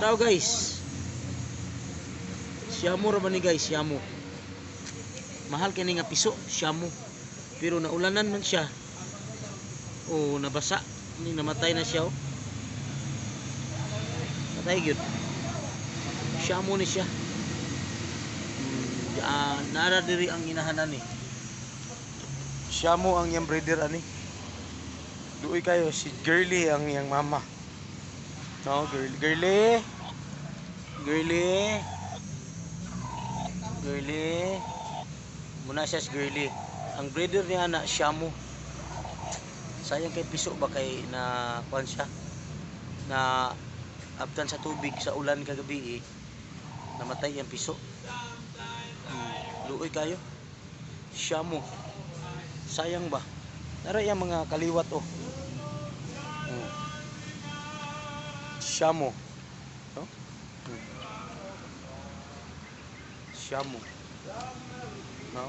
Taraw guys. Siyamo ra ba ni guys, siyamo. Mahal kini nga piso, siyamo. Pero naulanan man siya. O nabasa, ni namatay na siya. Oh. Patay gyud. Siyamo ni siya. Nara diri ang inahanan ni. Siyamo ang yang breeder ani. Duoy kayo si Girly ang yang mama. No, Girly. Muna siya si Girly. Ang breeder niya na Siyamo. Sayang kay piso ba kay na kuan siya. Na abtan sa tubig sa ulan kagabi namatay ang piso. Luoy kayo. Siyamo. Sayang ba? Nara yung mga kaliwat oh. Siyamo. No? Siyamo. No?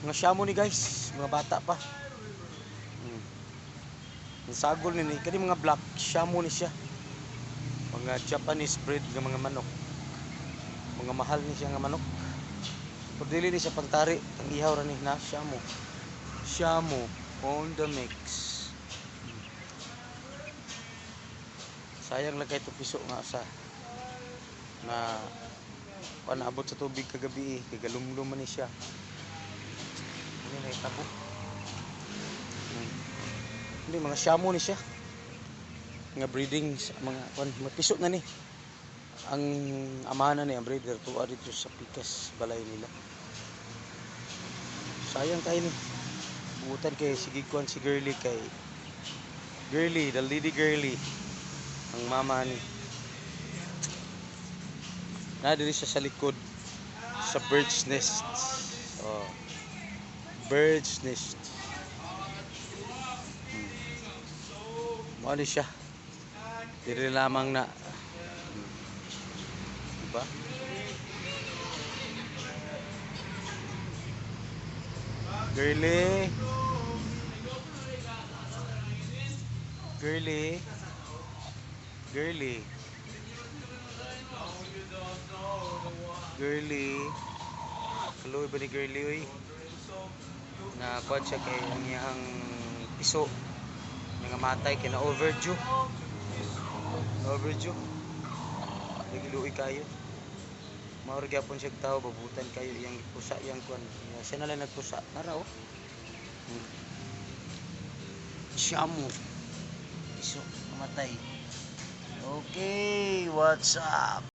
Mga siyamo ni guys, mga bata pa. Ang sagol ni kani mga black siyamo ni siya. Mga Japanese breed ng mga manok. Mga mahal ni siya nga manok. Pero dili ni siya pantari, ang ihaw ra ni na siyamo. Siyamo on the mix. Sayang lang kay ito piso nga sa na panaabot sa tubig kagabi kay galumlum man ni siya. Ano na itabo? Hindi mga siyamo ni siya. Mga breeding mga piso na ni. Ang amana ni ang breeder tuwa dito sa pikas balay nila. Sayang kayo ni. Buutan kay sige kuan si Girly kay Girly, the lady Girly. Ang mama ni. Diri siya sa likod sa bird's nest. Oh. Bird's nest. Ano siya? Diri lamang na. Diba? Girly. Kaluoy ba ni Girly oy? Na kuan siya kay ang iyang piso. Nga matay kay na overdue. Nagiluoy kayo. Maor gyapon siya tao babutan kayo iyang pusa iyang kuan. Siya na lang nagpusa. Nara oh. Siyamo. Piso namatay. Okay, what's up?